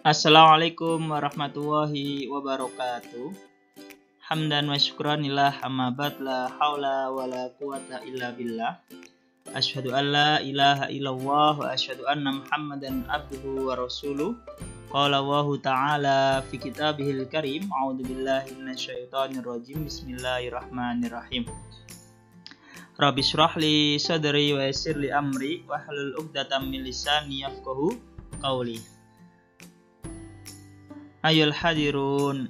Assalamualaikum warahmatullahi wabarakatuh. Hamdan wa syukranillah amma ba'd, la haula wa la quwata illa billah. Asyhadu an la ilaha illallah wa asyhadu anna Muhammadan abduhu wa rasuluh. Qala Allahu ta'ala fi kitabihil karim. A'udzu billahi minasyaitonir rajim. Bismillahirrahmanirrahim. Rabbi shrah li sadri wa yassir li amri wahlul 'uqdatam min lisani yafqahu qawli. Ayol hadirun,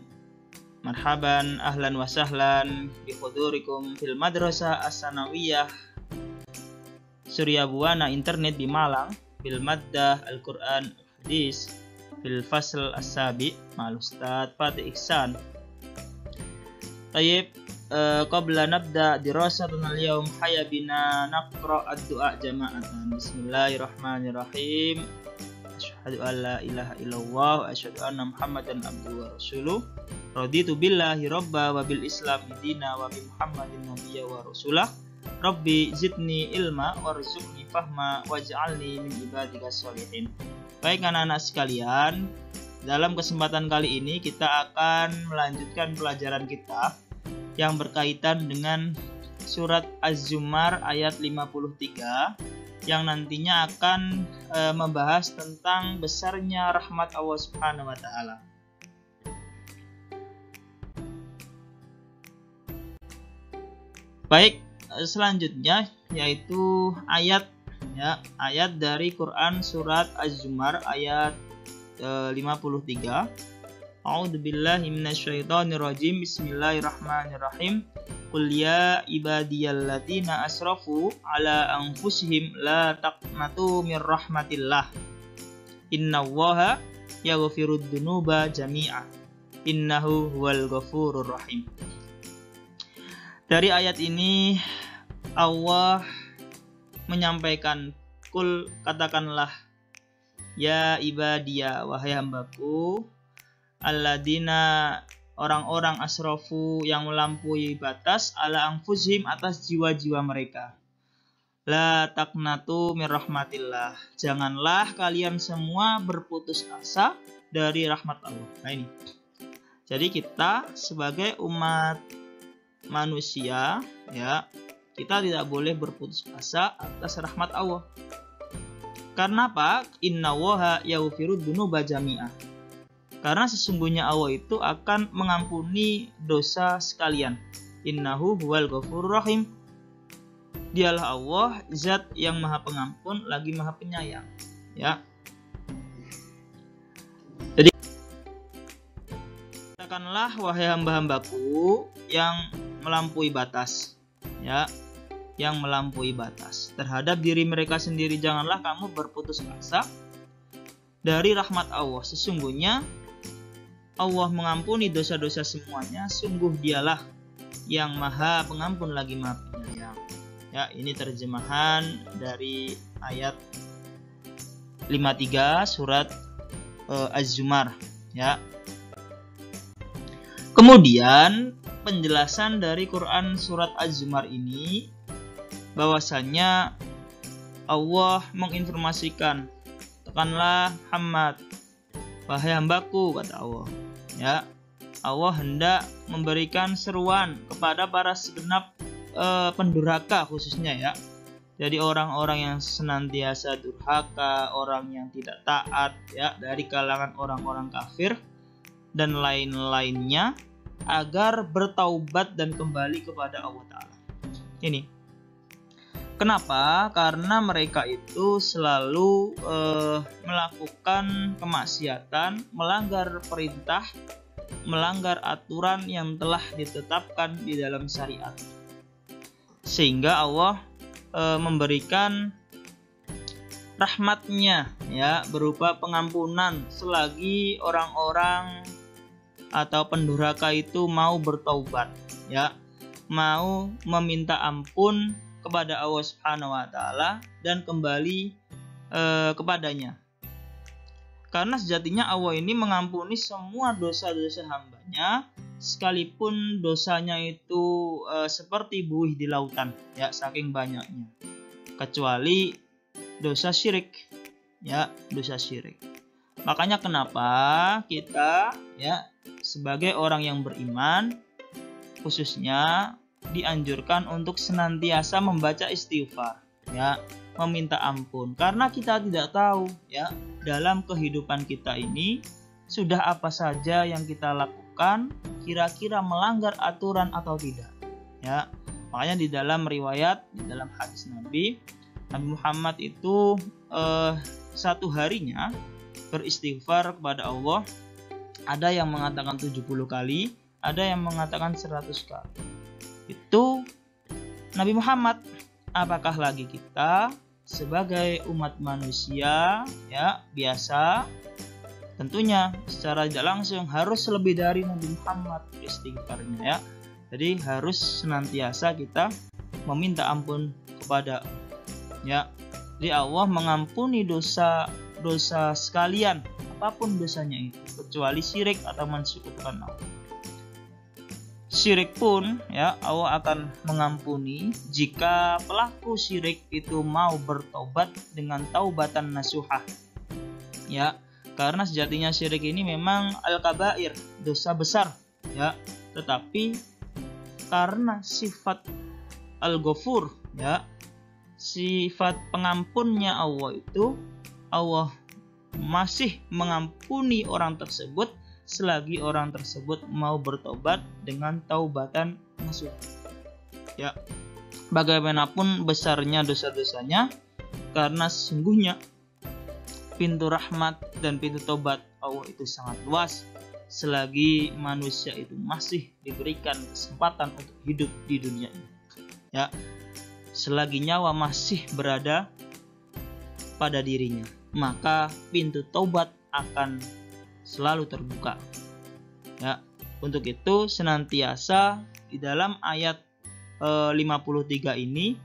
marhaban, ahlan wa sahlan bi hudurikum fil madrasah as-sanawiyah Surya Buana Internet di Malang bil maddah Al-Quran Hadis fil fasl as-sabi ma'al Ustaz Fatih Ihsan. Tayyib, qabla nabda dirasatuna al-yawm hayya bina naqra ad-du'a jama'atan. Bismillahirrahmanirrahim. Asyhadu an la ilaha illallah wa asyhadu anna Muhammadan abduhu wa rasuluh. Raditu billahi rabba wa bil islami dina wa bi Muhammadin nabiyya wa rasulah. Rabbi zidni ilma warzuqni fahma waj'alni min ibadikas sholihin. Baik anak-anak sekalian, dalam kesempatan kali ini kita akan melanjutkan pelajaran kita yang berkaitan dengan surat Az-Zumar ayat 53 yang nantinya akan membahas tentang besarnya rahmat Allah Subhanahu wa taala. Baik, selanjutnya yaitu ayat dari Quran surat Az-Zumar ayat 53. A'udzubillahi minasyaitonir rajim. Bismillahirrahmanirrahim. Qul ya ibadiyalladzina asrafu ala anfusihim la taqnatu mir rahmatillah. Innallaha yaghfirud dzunuba jami'a. Innahu huwal ghafurur rahim. Dari ayat ini Allah menyampaikan, kul, katakanlah, ya ibadiya, wahai hambaku, alladzina, orang-orang asrafu yang melampaui batas, ala anfusihim, atas jiwa-jiwa mereka. La taqnatu mir rahmatillah. Janganlah kalian semua berputus asa dari rahmat Allah. Nah ini. Jadi kita sebagai umat manusia, kita tidak boleh berputus asa atas rahmat Allah. Karena apa? Innallaha yaghfirud dzunuba jami'a. Karena sesungguhnya Allah itu akan mengampuni dosa sekalian. Innahu huwal ghafurur rahim. Dialah Allah, zat yang maha pengampun lagi maha penyayang. Ya. Jadi katakanlah, wahai hamba-hambaku yang melampaui batas, yang melampaui batas terhadap diri mereka sendiri, janganlah kamu berputus asa dari rahmat Allah. Sesungguhnya Allah mengampuni dosa-dosa semuanya. Sungguh dialah yang maha pengampun lagi maha penyayang. Ya, ini terjemahan dari ayat 53 surat Az-Zumar. Ya. Kemudian penjelasan dari Quran surat Az-Zumar ini bahwasanya Allah menginformasikan, katakanlah Muhammad, wahai hambaku, kata Allah. Ya, Allah hendak memberikan seruan kepada para segenap pendurhaka khususnya, ya. Jadi orang-orang yang senantiasa durhaka, orang yang tidak taat, ya, dari kalangan orang-orang kafir dan lain-lainnya, agar bertaubat dan kembali kepada Allah Ta'ala. Ini kenapa? Karena mereka itu selalu melakukan kemaksiatan, melanggar perintah, melanggar aturan yang telah ditetapkan di dalam syariat. Sehingga Allah memberikan rahmatnya, ya, berupa pengampunan selagi orang-orang atau pendurhaka itu mau bertaubat, ya, mau meminta ampun kepada Allah Subhanahu wa taala dan kembali kepadanya. Karena sejatinya Allah ini mengampuni semua dosa-dosa hambanya, sekalipun dosanya itu seperti buih di lautan, ya, saking banyaknya. Kecuali dosa syirik, ya, dosa syirik. Makanya kenapa kita ya sebagai orang yang beriman khususnya dianjurkan untuk senantiasa membaca istighfar, ya, meminta ampun, karena kita tidak tahu ya dalam kehidupan kita ini sudah apa saja yang kita lakukan kira-kira melanggar aturan atau tidak, ya. Makanya di dalam riwayat, di dalam hadis Nabi Muhammad itu satu harinya beristighfar kepada Allah, ada yang mengatakan 70 kali, ada yang mengatakan 100 kali. Itu Nabi Muhammad. Apakah lagi kita sebagai umat manusia ya biasa, tentunya secara tidak langsung harus lebih dari Nabi Muhammad istighfarnya, ya. Jadi harus senantiasa kita meminta ampun kepada, ya. Jadi Allah mengampuni dosa sekalian, apapun dosanya itu, kecuali syirik atau mensekutukan Allah. Syirik pun ya Allah akan mengampuni jika pelaku syirik itu mau bertobat dengan taubatan nasuhah, ya. Karena sejatinya syirik ini memang al-kabair, dosa besar, ya. Tetapi karena sifat al-ghafur, ya, sifat pengampunnya Allah itu, Allah masih mengampuni orang tersebut selagi orang tersebut mau bertobat dengan taubatan nasuh, ya. Bagaimanapun besarnya dosa-dosanya, karena sesungguhnya pintu rahmat dan pintu tobat Allah itu sangat luas selagi manusia itu masih diberikan kesempatan untuk hidup di dunia ini, ya. Selagi nyawa masih berada pada dirinya, maka pintu taubat akan selalu terbuka, ya. Untuk itu senantiasa di dalam ayat 53 ini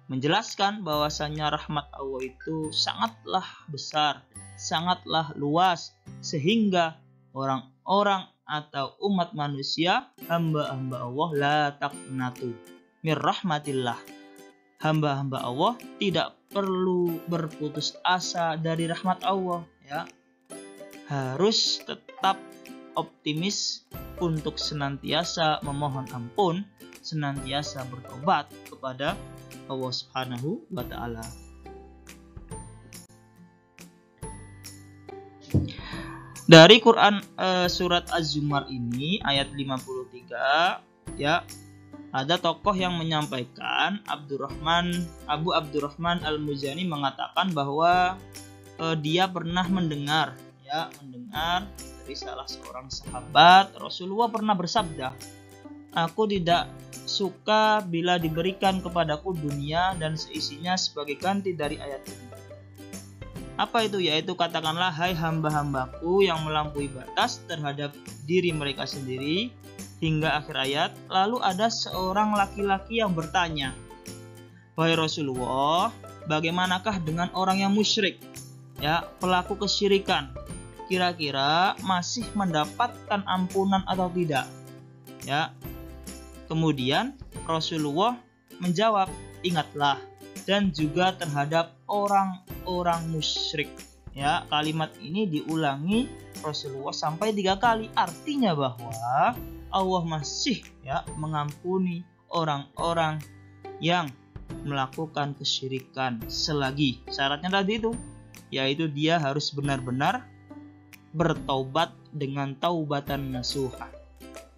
menjelaskan bahwasanya rahmat Allah itu sangatlah besar, sangatlah luas, sehingga orang-orang atau umat manusia, hamba-hamba Allah, la taqnatu mir rahmatillah, hamba-hamba Allah tidak perlu berputus asa dari rahmat Allah, ya. Harus tetap optimis untuk senantiasa memohon ampun, senantiasa bertobat kepada Allah Subhanahu wa Ta'ala. Dari Quran surat Az-Zumar ini ayat 53, ya, ada tokoh yang menyampaikan, Abu Abdurrahman Al-Muzani mengatakan bahwa dia pernah mendengar dari salah seorang sahabat, Rasulullah pernah bersabda, "Aku tidak suka bila diberikan kepadaku dunia dan seisinya sebagai ganti dari ayat ini." Apa itu? Yaitu katakanlah, hai hamba-hambaku yang melampaui batas terhadap diri mereka sendiri, hingga akhir ayat. Lalu ada seorang laki-laki yang bertanya, "Wahai Rasulullah, bagaimanakah dengan orang yang musyrik, ya, pelaku kesyirikan? Kira-kira masih mendapatkan ampunan atau tidak?" Ya. Kemudian Rasulullah menjawab, "Ingatlah, dan juga terhadap orang-orang musyrik." Ya, kalimat ini diulangi Rasulullah sampai 3 kali. Artinya bahwa Allah masih, ya, mengampuni orang-orang yang melakukan kesyirikan selagi syaratnya tadi itu, yaitu dia harus benar-benar bertaubat dengan taubatan nasuha.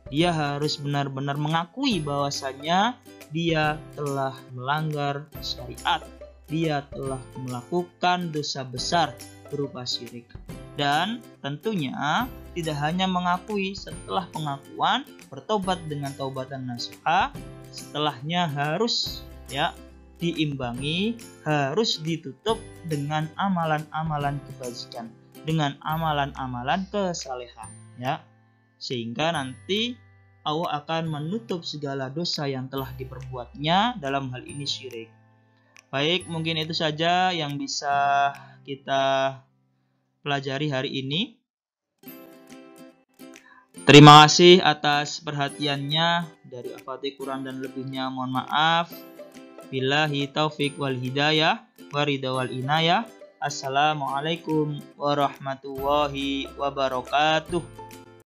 Dia harus benar-benar mengakui bahwasanya dia telah melanggar syariat, dia telah melakukan dosa besar berupa syirik. Dan tentunya tidak hanya mengakui, setelah pengakuan bertobat dengan taubatan nasuha, setelahnya harus, ya, diimbangi, harus ditutup dengan amalan-amalan kebajikan, dengan amalan-amalan kesalehan, ya, sehingga nanti Allah akan menutup segala dosa yang telah diperbuatnya, dalam hal ini syirik. Baik, mungkin itu saja yang bisa kita pelajari hari ini. Terima kasih atas perhatiannya. Dari Al-Fatih Quran dan lebihnya mohon maaf. Billahi taufik wal hidayah, waridha wal inayah. Assalamualaikum warahmatullahi wabarakatuh.